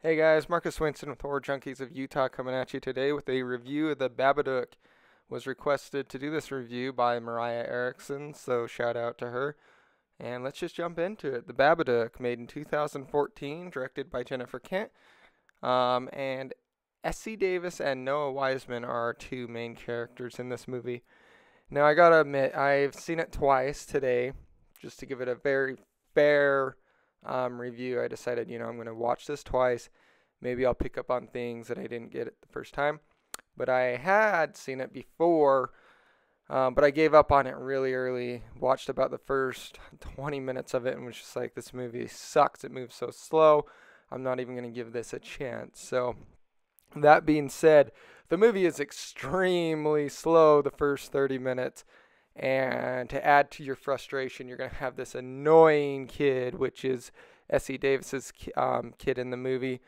Hey guys, Marcus Winston with Horror Junkies of Utah coming at you today with a review of the Babadook. Was requested to do this review by Mariah Erickson, so shout out to her. And let's just jump into it. The Babadook, made in 2014, directed by Jennifer Kent. And Essie Davis and Noah Wiseman are our two main characters in this movie. Now, I gotta admit, I've seen it twice today, just to give it a very fair review. I decided, I'm going to watch this twice. Maybe I'll pick up on things that I didn't get it the first time. But I had seen it before, but I gave up on it really early. Watched about the first 20 minutes of it and was just like, this movie sucks. It moves so slow. I'm not even going to give this a chance. So, that being said, the movie is extremely slow the first 30 minutes. And to add to your frustration, you're going to have this annoying kid, which is Essie Davis's kid in the movie.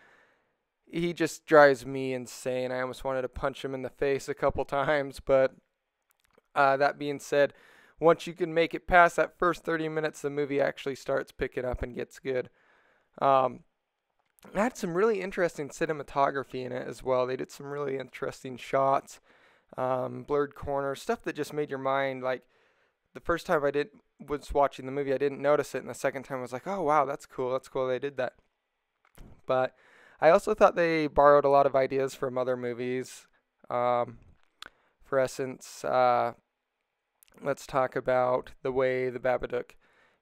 He just drives me insane. I almost wanted to punch him in the face a couple times. But that being said, once you can make it past that first 30 minutes, the movie actually starts picking up and gets good. It had some really interesting cinematography in it as well. They did some really interesting shots, blurred corners, stuff that just made your mind like. The first time was watching the movie, I didn't notice it, and the second time I was like, oh wow, that's cool. That's cool they did that. But I also thought they borrowed a lot of ideas from other movies. For essence, let's talk about the way the Babadook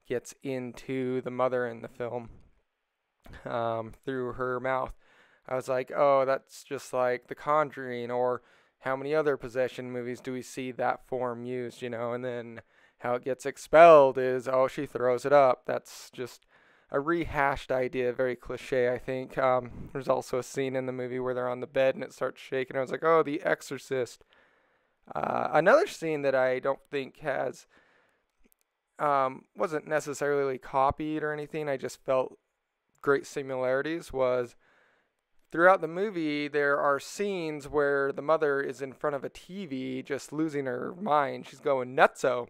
gets into the mother in the film. Through her mouth. I was like, oh, that's just like The Conjuring, or how many other possession movies do we see that form used, And then how it gets expelled is, oh, she throws it up. That's just a rehashed idea, very cliche, I think. There's also a scene in the movie where they're on the bed and it starts shaking. I was like, oh, The Exorcist. Another scene that I don't think wasn't necessarily copied or anything. I just felt great similarities was throughout the movie there are scenes where the mother is in front of a TV just losing her mind. She's going nutso.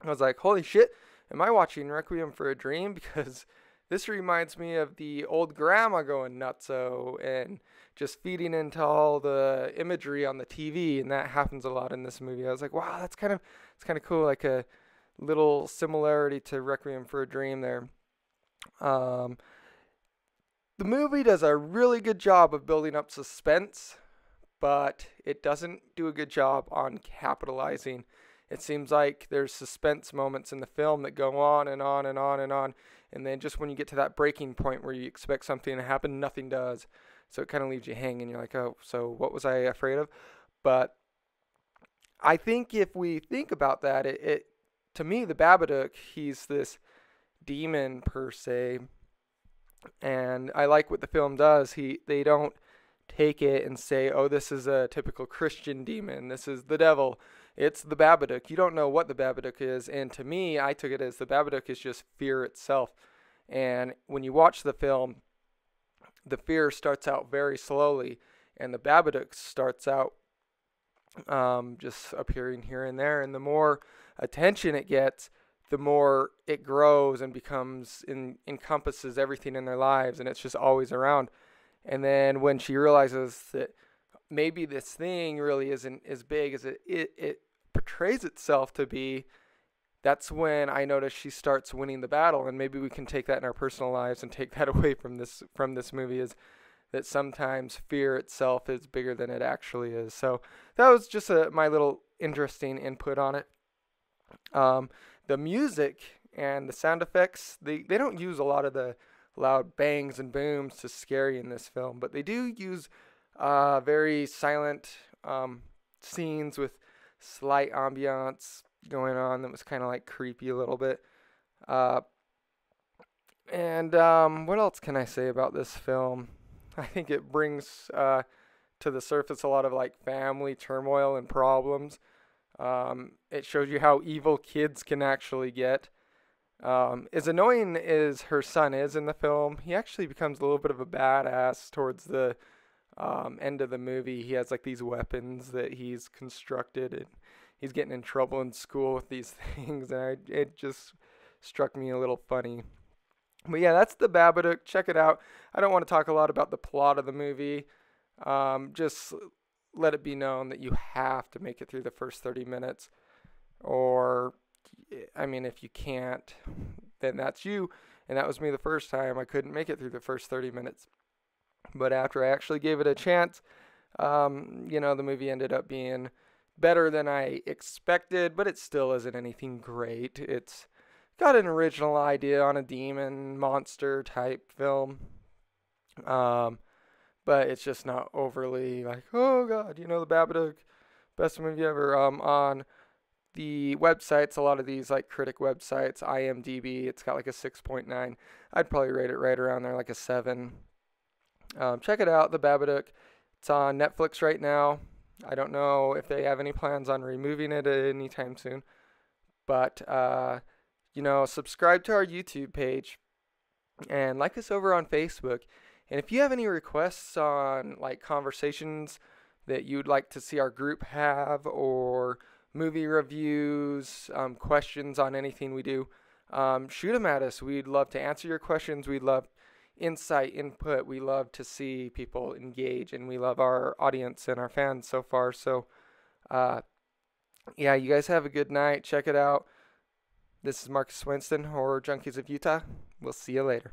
I was like, holy shit, am I watching Requiem for a Dream? Because this reminds me of the old grandma going nutso and just feeding into all the imagery on the TV, and that happens a lot in this movie. I was like, wow, it's kind of cool, like a little similarity to Requiem for a Dream there. The movie does a really good job of building up suspense, but it doesn't do a good job on capitalizing. It seems like there's suspense moments in the film that go on and on and on and on, and then just when you get to that breaking point where you expect something to happen, nothing does. So it kind of leaves you hanging. You're like, oh, so what was I afraid of? But I think if we think about that, it to me, the Babadook, he's this demon per se, and I like what the film does. They don't take it and say, "Oh, this is a typical Christian demon. This is the devil." It's the Babadook. You don't know what the Babadook is, and to me, I took it as the Babadook is just fear itself. And when you watch the film, the fear starts out very slowly, and the Babadook starts out just appearing here and there. And the more attention it gets, the more it grows and encompasses everything in their lives, and it's just always around. And then when she realizes that maybe this thing really isn't as big as it portrays itself to be, that's when I notice she starts winning the battle. And maybe we can take that in our personal lives and take that away from this movie, is that sometimes fear itself is bigger than it actually is. So that was just my little interesting input on it. The music and the sound effects, they don't use a lot of the loud bangs and booms to scare you in this film, but they do use very silent scenes with slight ambiance going on that was kind of like creepy a little bit. And what else can I say about this film? I think it brings to the surface a lot of like family turmoil and problems. It shows you how evil kids can actually get. As annoying as her son is in the film, he actually becomes a little bit of a badass towards the end of the movie. He has like these weapons that he's constructed, and he's getting in trouble in school with these things, and it just struck me a little funny. But yeah, that's the Babadook. Check it out. I don't want to talk a lot about the plot of the movie. Just let it be known that you have to make it through the first 30 minutes. Or, I mean, if you can't, then that's you. And that was me the first time. I couldn't make it through the first 30 minutes. But after I actually gave it a chance, the movie ended up being better than I expected, but it still isn't anything great. It's got an original idea on a demon monster type film, um, but it's just not overly like, oh god, the Babadook, best movie ever. On the websites, a lot of these like critic websites, IMDb, it's got like a 6.9. I'd probably rate it right around there, like a 7. Check it out, The Babadook. It's on Netflix right now. I don't know if they have any plans on removing it anytime soon, but subscribe to our YouTube page and like us over on Facebook. And if you have any requests on like conversations that you'd like to see our group have, or movie reviews, questions on anything we do, shoot them at us. We'd love to answer your questions. We'd love insight, input. We love to see people engage, and we love our audience and our fans so far. So, yeah, you guys have a good night. Check it out. This is Marcus Winston, Horror Junkies of Utah. We'll see you later.